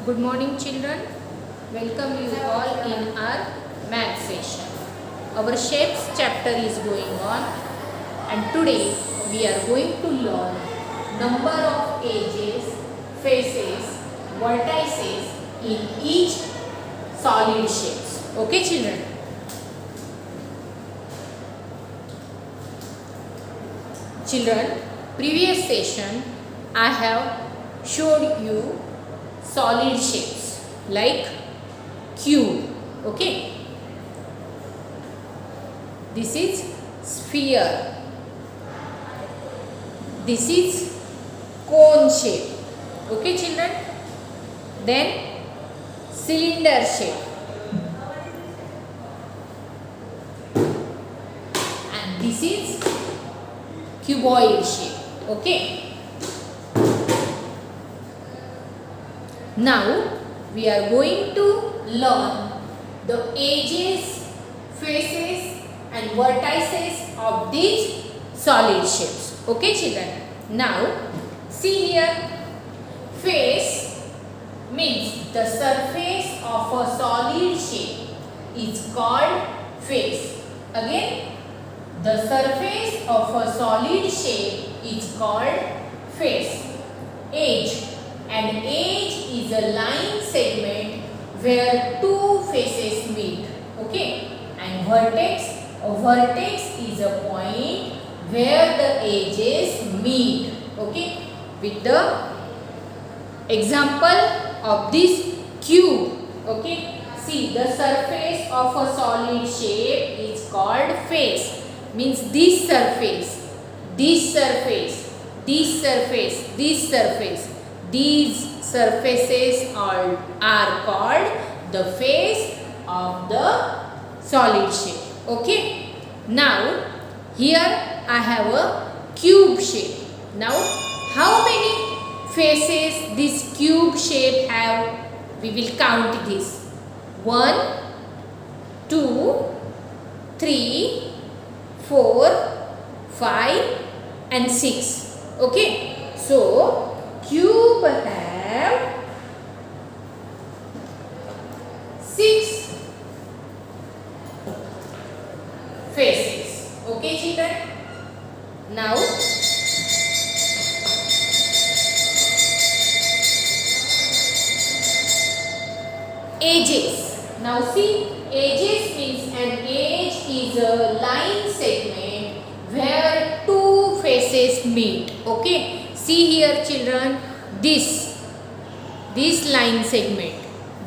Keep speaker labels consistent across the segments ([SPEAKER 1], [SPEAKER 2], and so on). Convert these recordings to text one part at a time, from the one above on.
[SPEAKER 1] Good morning children. Welcome you all in our math session. Our shapes chapter is going on and today we are going to learn number of edges, faces, vertices in each solid shapes. Okay children. Children, previous session I have showed you solid shapes like cube. Okay, this is sphere, this is cone shape. Okay children, then cylinder shape, and this is cuboid shape. Okay, now we are going to learn the edges, faces and vertices of these solid shapes. Okay children, now see here, face means the surface of a solid shape is called face. Again, the surface of a solid shape is called face. Edge, an edge is a line segment where two faces meet. Okay, and vertex, a vertex is a point where the edges meet. Okay, with the example of this cube. Okay, see, the surface of a solid shape is called face. Means this surface, this surface, this surface, this surface, these surfaces are called the face of the solid shape. Okay, now here I have a cube shape. Now how many faces this cube shape have? We will count this. 1, 2, 3, 4, 5 and 6. Okay, so cube have 6 faces. Okay children, now edges. Now see, edges means an edge is a line segment where two faces meet. Okay, see here children, this line segment,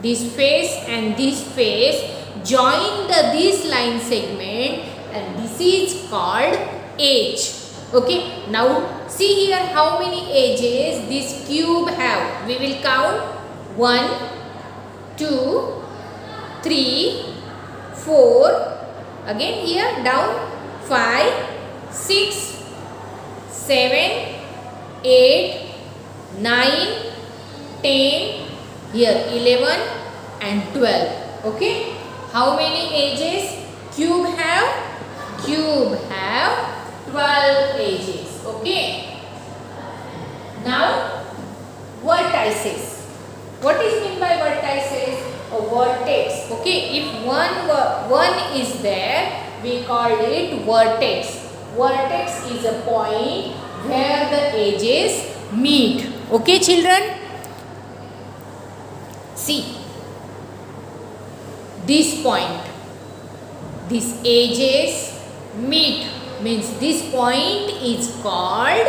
[SPEAKER 1] this face and this face join this line segment and this is called edge. Okay, now see here how many edges this cube have. We will count 1, 2, 3, 4, again here down 5, 6, 7, 8, 9, 10, here 11 and 12. Okay, how many edges cube have? Cube have 12 edges. Okay, now vertices. What is meant by vertices? A vertex. Okay, if one is there, we call it vertex. Vertex is a point where the edges meet. Okay children, see this point, these edges meet means this point is called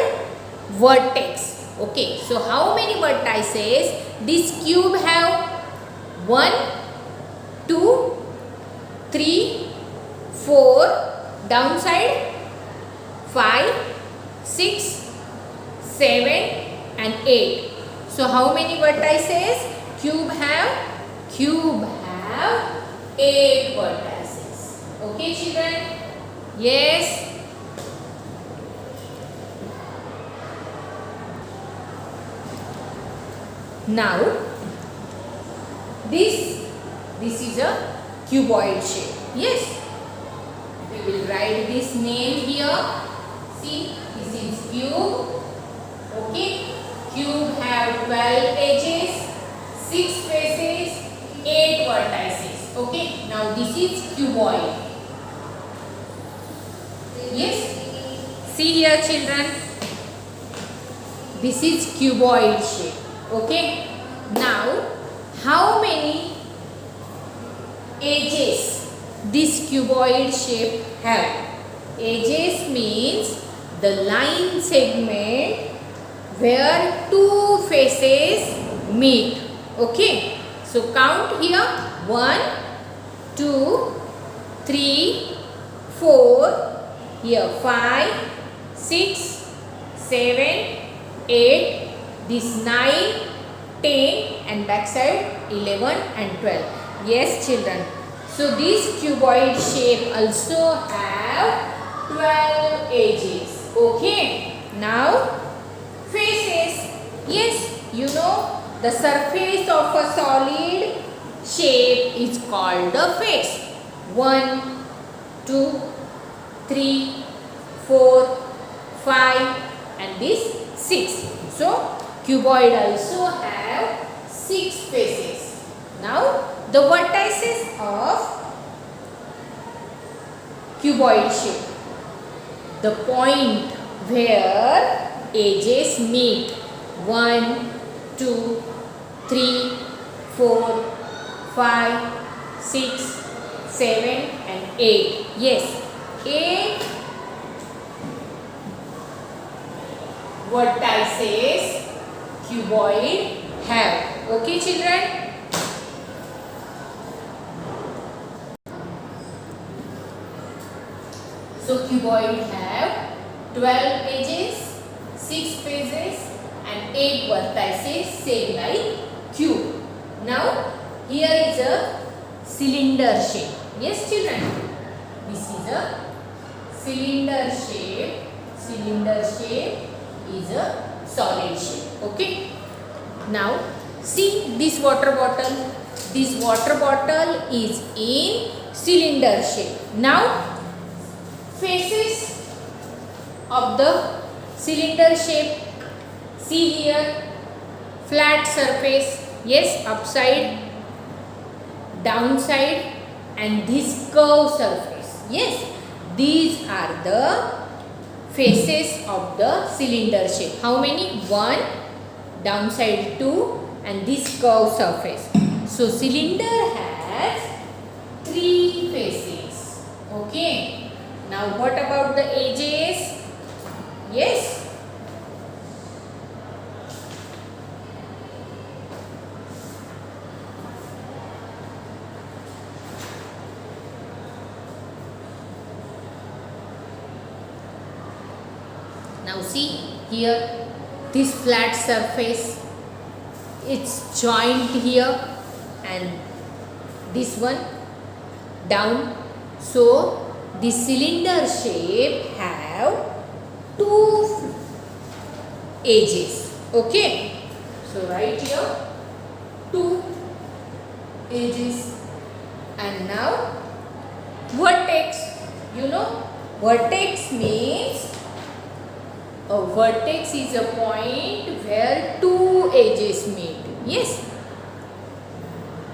[SPEAKER 1] vertex. Okay, so how many vertices this cube have? 1, 2, 3, 4, downside 5, 6, 7 and 8. So how many vertices cube have? Cube have 8 vertices. Okay children? Yes. Now this is a cuboid shape. Yes, we will write this name here. See, this is cube. Okay, cube have 12 edges, 6 faces, 8 vertices. Okay, now this is cuboid. Yes, see here children, this is cuboid shape. Okay, now how many edges this cuboid shape have? Edges means the line segment where two faces meet. Okay, so count here 1, 2, 3, 4, here 5, 6, 7, 8, this 9, 10 and backside 11 and 12. Yes children, so this cuboid shape also have 12 edges. Okay, now faces. Yes, you know the surface of a solid shape is called the face. 1, 2, 3, 4, 5 and this 6. So cuboid also have 6 faces. Now the vertices of cuboid shape, the point where edges meet, 1, 2, 3, 4, 5, 6, 7 and 8. Yes, 8 vertices cuboid have. Okay children. So cuboid have 12 edges, 6 faces and 8 vertices, same like cube. Now here is a cylinder shape. Yes children, this is a cylinder shape. Cylinder shape is a solid shape. Okay, now see this water bottle. This water bottle is in cylinder shape. Now faces of the cylinder shape, see here, flat surface, yes, upside, downside and this curved surface. Yes, these are the faces of the cylinder shape. How many? 1, downside 2 and this curved surface. So cylinder has 3 faces. Okay. Now what about the edges? Yes. Now see here, this flat surface, it's joined here and this one down. So this cylinder shape have 2 edges. Okay, so right here 2 edges. And now vertex. You know vertex means a vertex is a point where 2 edges meet. Yes,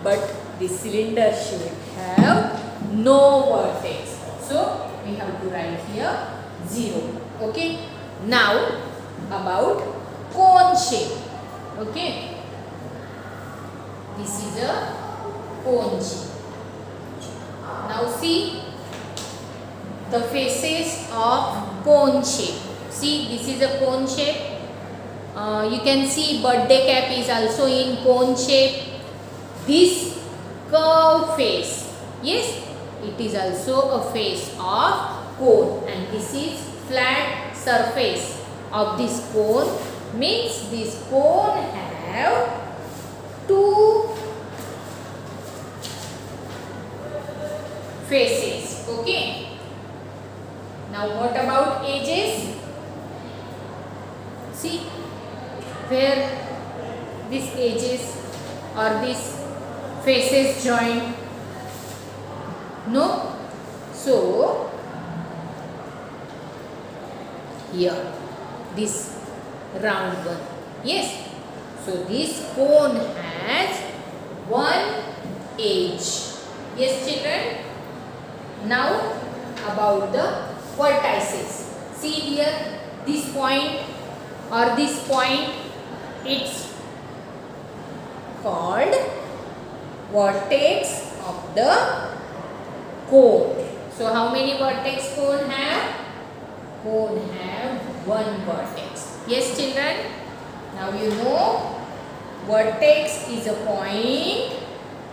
[SPEAKER 1] but the cylinder shape have no vertex. So we have to write here 0. Okay. Now about cone shape. Okay. This is a cone shape. Now see the faces of cone shape. See, this is a cone shape. You can see birthday cap is also in cone shape. This curved face, yes, it is also a face of cone, and this is flat surface of this cone, means this cone have 2 faces. Okay. Now what about edges? See where these edges or these faces join? No. So here this round one. Yes. So this cone has one edge. Yes children. Now about the vertices. See here, this point or this point, it's called vertex of the cone. So how many vertex cone have? Cone have one vertex. Yes children. Now you know vertex is a point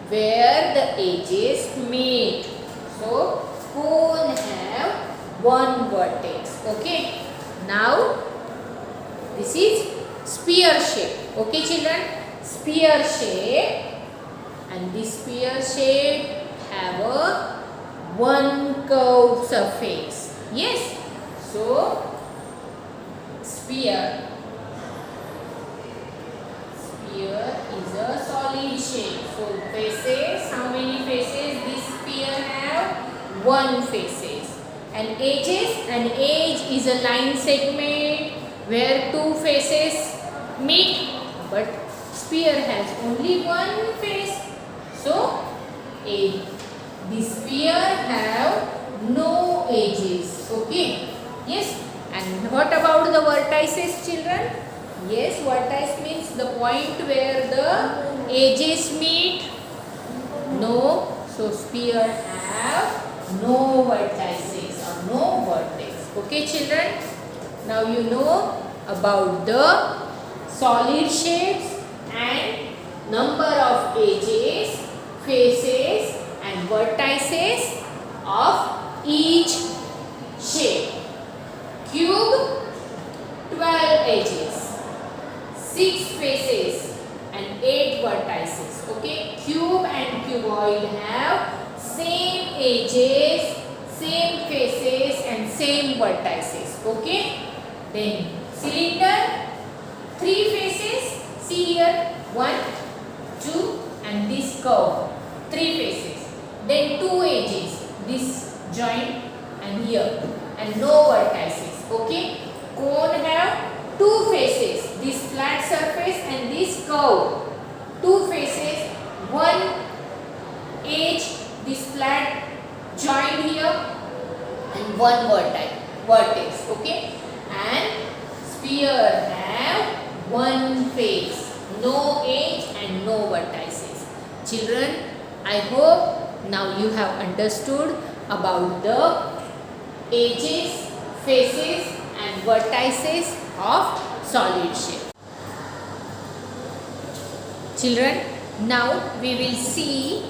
[SPEAKER 1] where the edges meet. So cone have one vertex. Okay. Now this is spear shape. Okay children. Spear shape, and this spear shape have a one curved surface. Yes. So spear is a solid shape. So faces, how many faces this spear have? One faces. And edges, an edge is a line segment where two faces meet, but spear has only one face. So the spear have no edges. Okay. Yes. And what about the vertices children? Yes, vertex means the point where the edges meet. No. So spear have no vertices or no vertex. Okay children. Now you know about the solid shapes and number of edges, faces and vertices of each shape. Cube, 12 edges, 6 faces and 8 vertices. Okay, cube and cuboid have same edges, same faces and same vertices. Okay. Then cylinder, 3 faces. See here, 1, 2 and this curve, 3 faces. Then 2 edges, this joint and here, and no vertices. Okay. Cone have 2 faces, this flat surface and this curve. 2 faces, 1 edge, this flat joint here and 1 vertex. Okay. And spear have 1 face, no edge and no vertices. Children, I hope now you have understood about the edges, faces and vertices of solid shape. Children, now we will see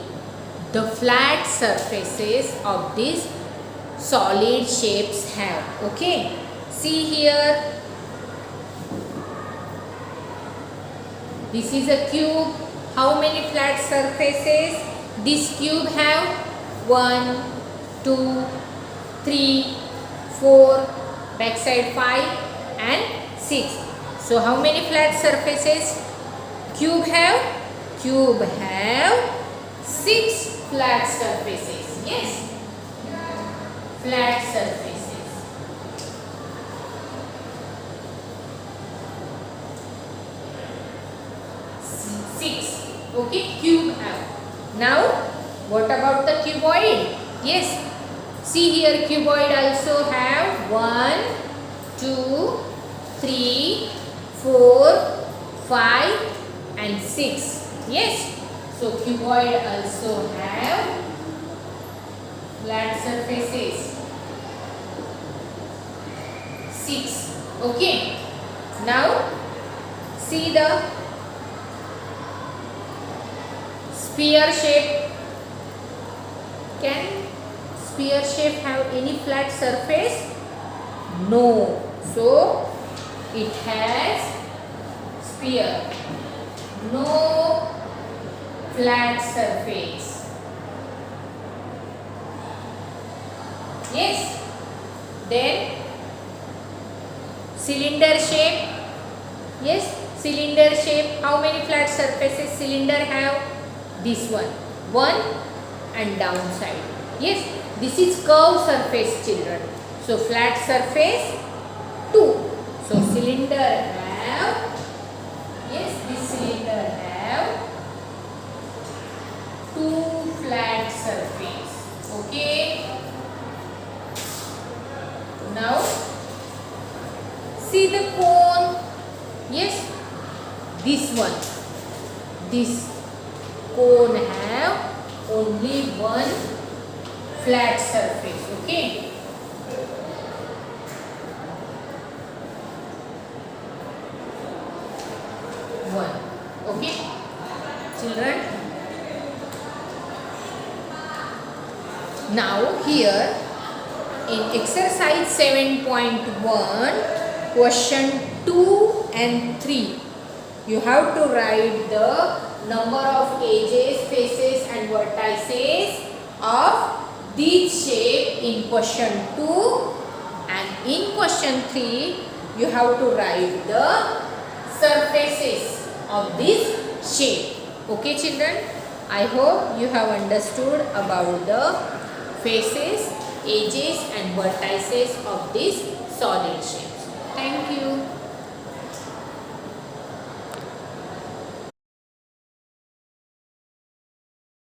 [SPEAKER 1] the flat surfaces of these solid shapes have. Okay. See here, this is a cube. How many flat surfaces? This cube have 1, 2, 3, 4, backside 5 and 6. So how many flat surfaces cube have? Cube have 6 flat surfaces. Yes, flat surfaces. 6. Okay, cube have. Now what about the cuboid? Yes, see here, cuboid also have 1, 2, 3, 4, 5 and 6. Yes, so cuboid also have flat surfaces 6. Okay, now see the spear shape. Can spear shape have any flat surface? No. So it has spear, no flat surface. Yes. Then cylinder shape. Yes, cylinder shape. How many flat surfaces cylinder have? This one, 1 and downside. Yes, this is curved surface children. So flat surface 2. So cylinder have, yes, this cylinder have see the cone? Yes, this one. This cone have only one flat surface. Okay. One. Okay, children. Now here in exercise 7.1, question 2 and 3, you have to write the number of edges, faces and vertices of this shape in question 2, and in question 3 you have to write the surfaces of this shape. Okay children, I hope you have understood about the faces, edges and vertices of these solid shapes. Thank you.